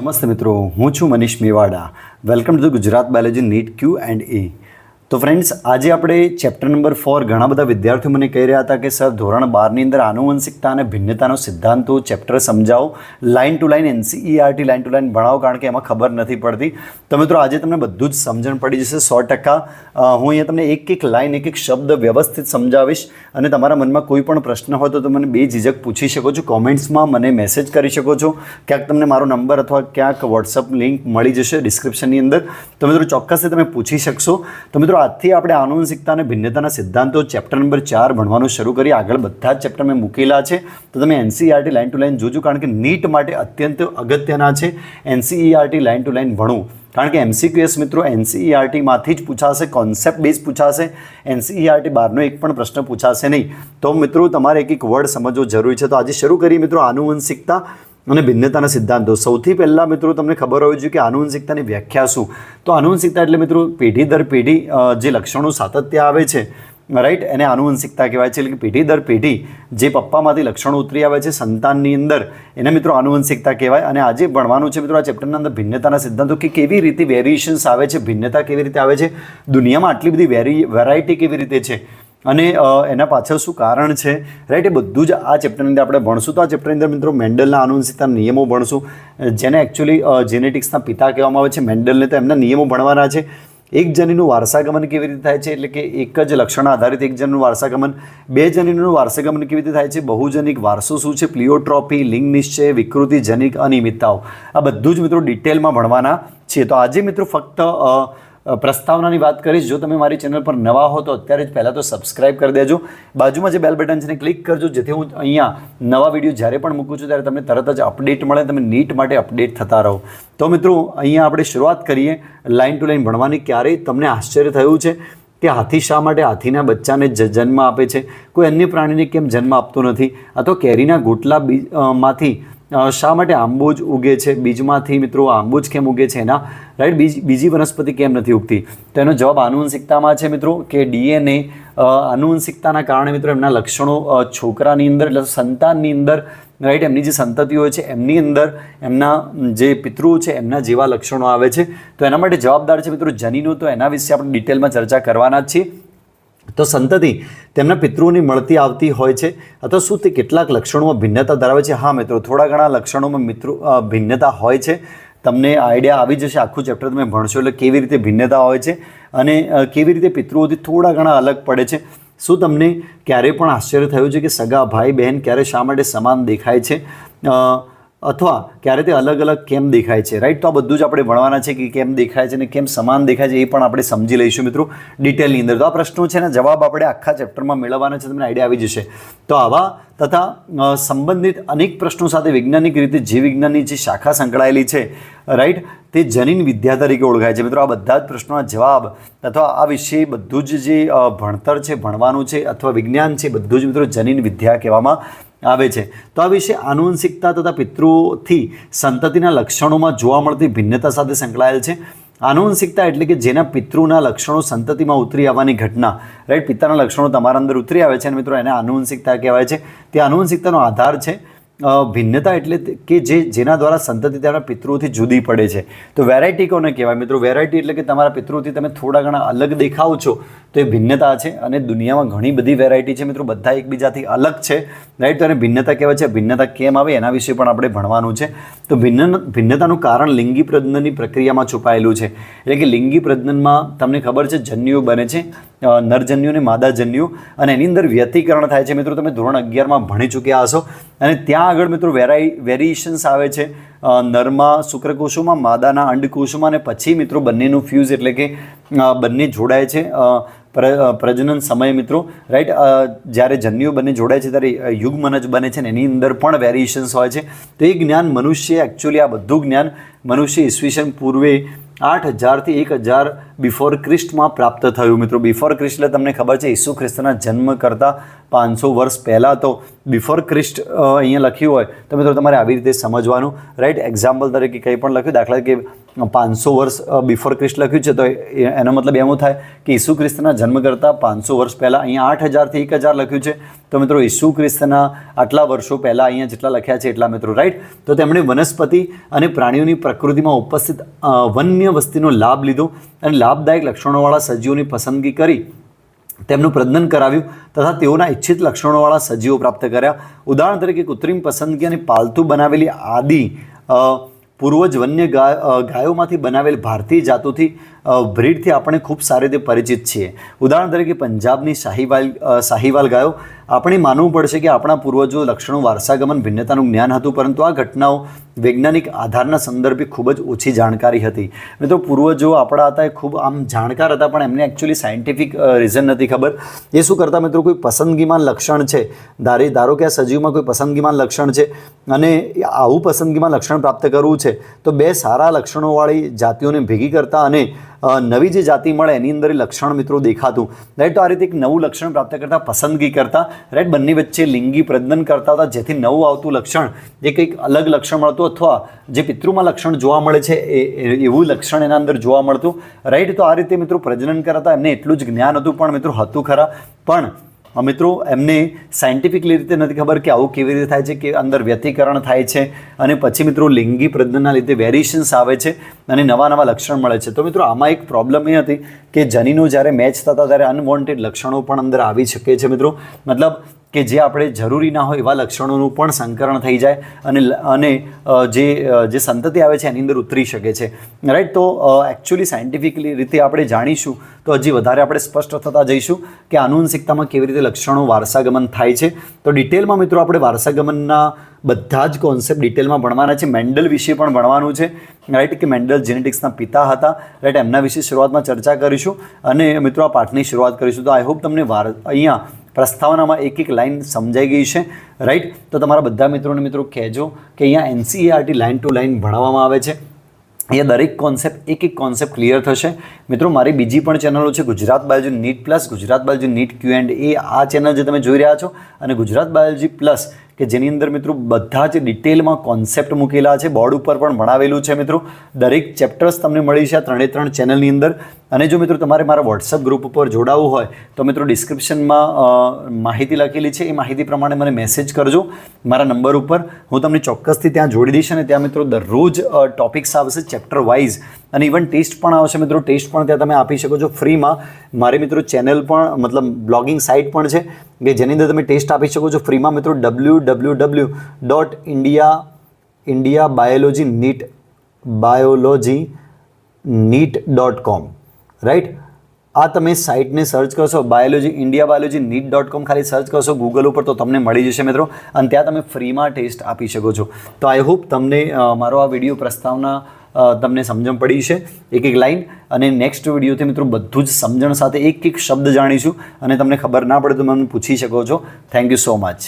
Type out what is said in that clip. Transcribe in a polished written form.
નમસ્તે મિત્રો, હું છું Manish Mewada. Welcome to the Gujarat biology NEET Q&A. તો ફ્રેન્ડ્સ, આજે આપણે ચેપ્ટર નંબર 4 ઘણા બધા વિદ્યાર્થીઓ મને કહી રહ્યા હતા કે સર ધોરણ 12ની અંદર આનુવંશિકતા અને ભિન્નતાનો સિદ્ધાંતો ચેપ્ટર સમજાવો, line to line NCERT line to line ભણાવો, કારણ કે એમાં ખબર નથી પડતી. તો મિત્રો આજે તમને બધું જ સમજણ પડી જશે 100%. હું અહીંયા તમને એક એક લાઇન એક એક શબ્દ વ્યવસ્થિત સમજાવીશ અને તમારા મનમાં કોઈ પણ પ્રશ્ન હોય તો તમે મને બેઝિઝક પૂછી શકો છો, કોમેન્ટ્સમાં મને મેસેજ કરી શકો છો. ક્યાંક તમને મારો નંબર અથવા ક્યાંક વોટ્સઅપ લિંક મળી જશે ડિસ્ક્રિપ્શનની અંદર, તો મિત્રો ચોક્કસથી તમે પૂછી શકશો. તો મિત્રો આજથી આપણે આનુવંશિકતા અને ભિન્નતાના સિદ્ધાંતો ચેપ્ટર નંબર 4 ભણવાનું શરૂ કરીએ. આગળ બધા જ ચેપ્ટર મેં મૂકેલા છે, તો તમે NCERT લાઇન ટુ લાઇન જોજો, કારણ કે નીટ માટે અત્યંત અગત્યના છે NCERT લાઇન ટુ લાઇન ભણવું. કારણ કે MCQS મિત્રો NCERTમાંથી જ પૂછાશે, કોન્સેપ્ટ બેઝ પૂછાશે, NCERT બહારનો એક પણ પ્રશ્ન પૂછાશે નહીં. તો મિત્રો તમારે એક એક વર્ડ સમજવો જરૂરી છે. તો આજે શરૂ કરીએ મિત્રો આનુવંશિકતા અને ભિન્નતાના સિદ્ધાંતો. સૌથી પહેલાં મિત્રો તમને ખબર હોવી જોઈએ કે આનુવંશિકતાની વ્યાખ્યા શું. તો આનુવંશિકતા એટલે મિત્રો પેઢી દર પેઢી જે લક્ષણો સાતત્ય આવે છે, રાઈટ, એને આનુવંશિકતા કહેવાય છે. એટલે કે પેઢી દર પેઢી જે પપ્પામાંથી લક્ષણો ઉતરી આવે છે સંતાનની અંદર, એને મિત્રો આનુવંશિકતા કહેવાય. અને આજે ભણવાનું છે મિત્રો આ ચેપ્ટરના અંદર ભિન્નતાના સિદ્ધાંતો, કે કેવી રીતે વેરિએશન્સ આવે છે, ભિન્નતા કેવી રીતે આવે છે, દુનિયામાં આટલી બધી વેરાયટી કેવી રીતે છે અને એના પાછળ શું કારણ છે, રાઈટ, એ બધું જ આ ચેપ્ટરની અંદર આપણે ભણશું. તો આ ચેપ્ટરની અંદર મિત્રો મેન્ડલના આનુવંશિકતાના નિયમો ભણશું, જેને એકચ્યુઅલી જેનેટિક્સના પિતા કહેવામાં આવે છે મેન્ડલને. તો એમના નિયમો ભણવાના છે. એક જનીનું વારસાગમન કેવી રીતે થાય છે, એટલે કે એક જ લક્ષણ આધારિત એક જનીનું વારસાગમન. બે જનીનનું વારસાગમન કેવી રીતે થાય છે, બહુજનિક વારસો શું છે, પ્લિયોટ્રોપી, લિંગ નિશ્ચય, વિકૃતિ જનિક અનિયમિતતાઓ, આ બધું જ મિત્રો ડિટેલમાં ભણવાના છે. તો આજે મિત્રો ફક્ત પ્રસ્તાવનાની વાત કરીશ. જો તમે મારી ચેનલ પર નવા હો તો અત્યારે જ પહેલાં તો સબસ્ક્રાઇબ કરી દેજો, બાજુમાં જે બેલ બટન છે એને ક્લિક કરજો, જેથી હું અહીંયા નવા વિડીયો જ્યારે પણ મૂકું છું ત્યારે તમને તરત જ અપડેટ મળે, તમે નીટ માટે અપડેટ થતા રહો. તો મિત્રો અહીંયા આપણે શરૂઆત કરીએ લાઇન ટુ લાઇન ભણવાની. ક્યારેય તમને આશ્ચર્ય થયું છે કે હાથી શા માટે હાથીના બચ્ચાને જન્મ આપે છે, કોઈ અન્ય પ્રાણીને કેમ જન્મ આપતો નથી? આ તો કેરીના ગોટલા માંથી શા માટે આંબો જ ઉગે છે, બીજમાંથી મિત્રો આંબો જ કેમ ઉગે છે એના, રાઈટ, બીજી વનસ્પતિ કેમ નથી ઉગતી? તો એનો જવાબ આનુવંશિકતામાં છે મિત્રો, કે DNA આનુવંશિકતાના કારણે મિત્રો એમના લક્ષણો છોકરાની અંદર એટલે સંતાનની અંદર, રાઈટ, એમની જે સંતતિઓ છે એમની અંદર એમના જે પિતૃઓ છે એમના જેવા લક્ષણો આવે છે. તો એના માટે જવાબદાર છે મિત્રો જનીનો. તો એના વિશે આપણે ડિટેલમાં ચર્ચા કરવાના જ છીએ. તો સંતતિ તેમના પિતૃઓની મળતી આવતી હોય છે, અથવા શું તે કેટલાક લક્ષણોમાં ભિન્નતા ધરાવે છે? હા મિત્રો, થોડા ઘણા લક્ષણોમાં મિત્રો ભિન્નતા હોય છે. તમને આઈડિયા આવી જશે, આખું ચેપ્ટર તમે ભણશો એટલે કેવી રીતે ભિન્નતા હોય છે અને કેવી રીતે પિતૃઓથી થોડા ઘણા અલગ પડે છે. શું તમને ક્યારેય પણ આશ્ચર્ય થયું છે કે સગા ભાઈ બહેન ક્યારે શા માટે સમાન દેખાય છે, અથવા ક્યારે તે અલગ અલગ કેમ દેખાય છે, રાઈટ? તો આ બધું જ આપણે ભણવાના છે કે કેમ દેખાય છે અને કેમ સમાન દેખાય છે, એ પણ આપણે સમજી લઈશું મિત્રો ડિટેલની અંદર. તો આ પ્રશ્નો છે ને જવાબ આપણે આખા ચેપ્ટરમાં મેળવવાના છે, તમને આઈડિયા આવી જશે. તો આવા તથા સંબંધિત અનેક પ્રશ્નો સાથે વૈજ્ઞાનિક રીતે જીવ વિજ્ઞાનની જે શાખા સંકળાયેલી છે, રાઈટ, તે જનીન વિદ્યા તરીકે ઓળખાય છે. મિત્રો આ બધા જ પ્રશ્નોના જવાબ અથવા આ વિશે બધું જ જે ભણતર છે, ભણવાનું છે અથવા વિજ્ઞાન છે, બધું જ મિત્રો જનીન વિદ્યા કહેવામાં આવે છે. તો આ વિશે આનુવંશિકતા તથા પિતૃઓથી સંતતિના લક્ષણોમાં જોવા મળતી ભિન્નતા સાથે સંકળાયેલ છે. આનુવંશિકતા એટલે કે જેના પિતૃના લક્ષણો સંતતિમાં ઉતરી આવવાની ઘટના, રાઈટ, પિતાના લક્ષણો તમારા અંદર ઉતરી આવે છે અને મિત્રો એને આનુવંશિકતા કહેવાય છે. તે આનુવંશિકતાનો આધાર છે. ભિન્નતા એટલે કે જેના દ્વારા સંતતિ તેમના પિતૃઓથી જુદી પડે છે. તો વેરાયટી કોને કહેવાય મિત્રો? વેરાયટી એટલે કે તમારા પિતૃઓથી તમે થોડા ઘણા અલગ દેખાવ છો, તો એ ભિન્નતા છે. અને દુનિયામાં ઘણી બધી વેરાયટી છે મિત્રો, બધા એકબીજાથી અલગ છે, રાઈટ. તો એને ભિન્નતા કહેવાય છે. ભિન્નતા કેમ આવે એના વિશે પણ આપણે ભણવાનું છે. તો ભિન્નતાનું કારણ લિંગી પ્રજનનની પ્રક્રિયામાં છુપાયેલું છે. એટલે કે લિંગી પ્રજનનમાં તમને ખબર છે જન્યુઓ બને છે, નરજન્યુ અને માદાજન્યુ, અને એની અંદર વ્યતિકરણ થાય છે. મિત્રો તમે ધોરણ 11માં ભણી ચૂક્યા હશો. અને ત્યાં આગળ મિત્રો વેરિએશન્સ આવે છે નરમાં શુક્રકોષોમાં, માદાના અંડકોષોમાં, અને પછી મિત્રો બંનેનું ફ્યુઝ એટલે કે બંને જોડાય છે પ્રજનન સમયે મિત્રો, રાઈટ. જ્યારે જન્યુઓ બંને જોડાય છે ત્યારે યુગ્મનજ બને છે ને એની અંદર પણ વેરિએશન્સ હોય છે. તો એ જ્ઞાન મનુષ્ય એકચ્યુઅલી આ બધું જ્ઞાન મનુષ્ય ઈસવીસન પૂર્વે 8000 થી 1000 બિફોર ક્રિસ્ટમાં પ્રાપ્ત થયું મિત્રો. બિફોર ક્રિસ્ટ એટલે તમને ખબર છે ઈસુ ખ્રિસ્તના જન્મ કરતાં 500 વર્ષ પહેલાં. તો બિફોર ક્રિસ્ટ અહીંયા લખ્યું હોય તો મિત્રો તમારે આવી રીતે સમજવાનું, રાઈટ. એક્ઝામ્પલ તરીકે કંઈ પણ લખ્યું, દાખલા કે 500 વર્ષ બિફોર ક્રિસ્ટ લખ્યું છે, તો એનો મતલબ એવો થાય કે ઈસુ ખ્રિસ્તના જન્મ કરતાં 500 વર્ષ પહેલાં. અહીંયા 8000 થી 1000 લખ્યું છે, તો મિત્રો ઈસુ ખ્રિસ્તના આટલા વર્ષો પહેલાં અહીંયા જેટલા લખ્યા છે એટલા મિત્રો, રાઈટ. તો તેમણે વનસ્પતિ અને પ્રાણીઓની પ્રકૃતિમાં ઉપસ્થિત વન્ય વસ્તીનો લાભ લીધો અને લાભદાયક લક્ષણોવાળા સજીવોની પસંદગી કરી તેમનું પ્રજનન કરાવ્યું તથા તેઓના ઈચ્છિત લક્ષણોવાળા સજીવો પ્રાપ્ત કર્યા. ઉદાહરણ તરીકે કૃત્રિમ પસંદગી અને પાલતુ બનાવેલી આદિ પૂર્વજ વન્ય ગાયોમાંથી બનાવેલ ભારતીય જાતોથી બ્રીડથી આપણે ખૂબ સારી રીતે પરિચિત છીએ. ઉદાહરણ તરીકે પંજાબની શાહીવાલ ગાયો. આપણે માનવું પડશે કે આપણા પૂર્વજો લક્ષણો વારસાગમન ભિન્નતાનું જ્ઞાન હતું, પરંતુ આ ઘટનાઓ વૈજ્ઞાનિક આધારના સંદર્ભે ખૂબ જ ઓછી જાણકારી હતી. મિત્રો પૂર્વજો આપણા હતા એ ખૂબ આમ જાણકાર હતા, પણ એમને એકચ્યુઅલી સાયન્ટિફિક રીઝન નથી ખબર. એ શું કરતા મિત્રો, કોઈ પસંદગીમાન લક્ષણ છે, ધારો કે આ સજીવમાં કોઈ પસંદગીમાન લક્ષણ છે અને આવું પસંદગીમાન લક્ષણ પ્રાપ્ત કરવું છે તો બે સારા લક્ષણોવાળી જાતિઓને ભેગી કરતા અને નવી જે જાતિ મળે એની અંદર લક્ષણ મિત્રો દેખાતું, રાઈટ. તો આ રીતે એક નવું લક્ષણ પ્રાપ્ત કરતા પસંદગી કરતા, રાઈટ. બંને વચ્ચે લિંગી પ્રજનન કરતા હતા, જેથી નવું આવતું લક્ષણ જે કંઈક અલગ લક્ષણ મળતું અથવા જે પિતૃમાં લક્ષણ જોવા મળે છે એવું લક્ષણ એના અંદર જોવા મળતું, રાઈટ. તો આ રીતે મિત્રો પ્રજનન કરતા એમને એટલું જ જ્ઞાન હતું, પણ મિત્રો હતું ખરા, પણ મિત્રો એમને સાયન્ટિફિકલી રીતે નથી ખબર કે આવું કેવી રીતે થાય છે, કે અંદર વ્યતિકરણ થાય છે અને પછી મિત્રો લિંગી પ્રજનનના લીધે વેરિએશન્સ આવે છે અને નવા લક્ષણ મળે છે. તો મિત્રો આમાં એક પ્રોબ્લેમ એ હતી કે જનીનો જ્યારે મેચ થતા ત્યારે અનવોન્ટેડ લક્ષણો પણ અંદર આવી શકે છે મિત્રો, મતલબ કે જે આપણે જરૂરી ના હોય એવા લક્ષણોનું પણ સંકરણ થઈ જાય અને જે સંતતિ આવે છે એની અંદર ઉતરી શકે છે, રાઈટ. તો એકચ્યુઅલી સાયન્ટિફિકલી રીતે આપણે જાણીશું તો હજી વધારે આપણે સ્પષ્ટ થતા જઈશું કે આનુવંશિકતામાં કેવી રીતે લક્ષણો વારસાગમન થાય છે. તો ડિટેલમાં મિત્રો આપણે વારસાગમનના બધા જ કોન્સેપ્ટ ડિટેલમાં ભણવાના છે. મેન્ડલ વિશે પણ ભણવાનું છે, રાઈટ, કે મેન્ડલ જેનેટિક્સના પિતા હતા, રાઈટ. એમના વિશે શરૂઆતમાં ચર્ચા કરીશું અને મિત્રો આ પાઠની શરૂઆત કરીશું. તો આઈ હોપ તમને અહીંયા પ્રસ્તાવનામાં એક લાઇન સમજાઈ ગઈ છે, રાઈટ. તો તમારા બધા મિત્રોને મિત્રો કહેજો કે અહીંયા NCERT લાઇન ટુ લાઇન ભણાવવામાં આવે છે. અહીંયા દરેક કોન્સેપ્ટ એક કોન્સેપ્ટ ક્લિયર થશે. મિત્રો મારી બીજી પણ ચેનલો છે, Gujarat biology NEET plus, Gujarat biology NEET Q&A. આ ચેનલ જે તમે જોઈ રહ્યા છો અને ગુજરાત બાયોલોજી પ્લસ કે જેની અંદર મિત્રો બધા જ ડિટેલમાં કોન્સેપ્ટ મૂકેલા છે, બોર્ડ ઉપર પણ ભણાવેલું છે મિત્રો. દરેક ચેપ્ટર્સ તમને મળી છે આ 3 ચેનલની અંદર. અને જો મિત્રો તમારે મારા વોટ્સઅપ ગ્રુપ ઉપર જોડાવવું હોય તો મિત્રો ડિસ્ક્રિપ્શનમાં માહિતી લખેલી છે, એ માહિતી પ્રમાણે મને મેસેજ કરજો મારા નંબર ઉપર. હું તમને ચોક્કસથી ત્યાં જોડી દઈશ અને ત્યાં મિત્રો દરરોજ ટોપિક્સ આવશે ચેપ્ટર વાઇઝ અને ઇવન ટેસ્ટ પણ આવશે મિત્રો. ટેસ્ટ પણ ત્યાં તમે આપી શકો છો ફ્રીમાં. મારી મિત્રો ચેનલ પણ મતલબ બ્લોગિંગ સાઇટ પણ છે કે જેની અંદર તમે ટેસ્ટ આપી શકો છો ફ્રીમાં મિત્રો. www.indiabiologyneet.com, right. આ તમે સાઇટને સર્ચ કરશો, indiabiologyneet.com ખાલી સર્ચ કરશો ગૂગલ ઉપર તો તમને મળી જશે મિત્રો, અને ત્યાં તમે ફ્રીમાં ટેસ્ટ આપી શકો છો. તો આઈ હોપ તમને મારો આ વિડીયો પ્રસ્તાવના તમને સમજણ પડી છે, એક લાઇન. અને નેક્સ્ટ વિડીયોથી મિત્રો બધું જ સમજણ સાથે એક શબ્દ જાણીશું અને તમને ખબર ના પડે તો મને પૂછી શકો છો. Thank you so much.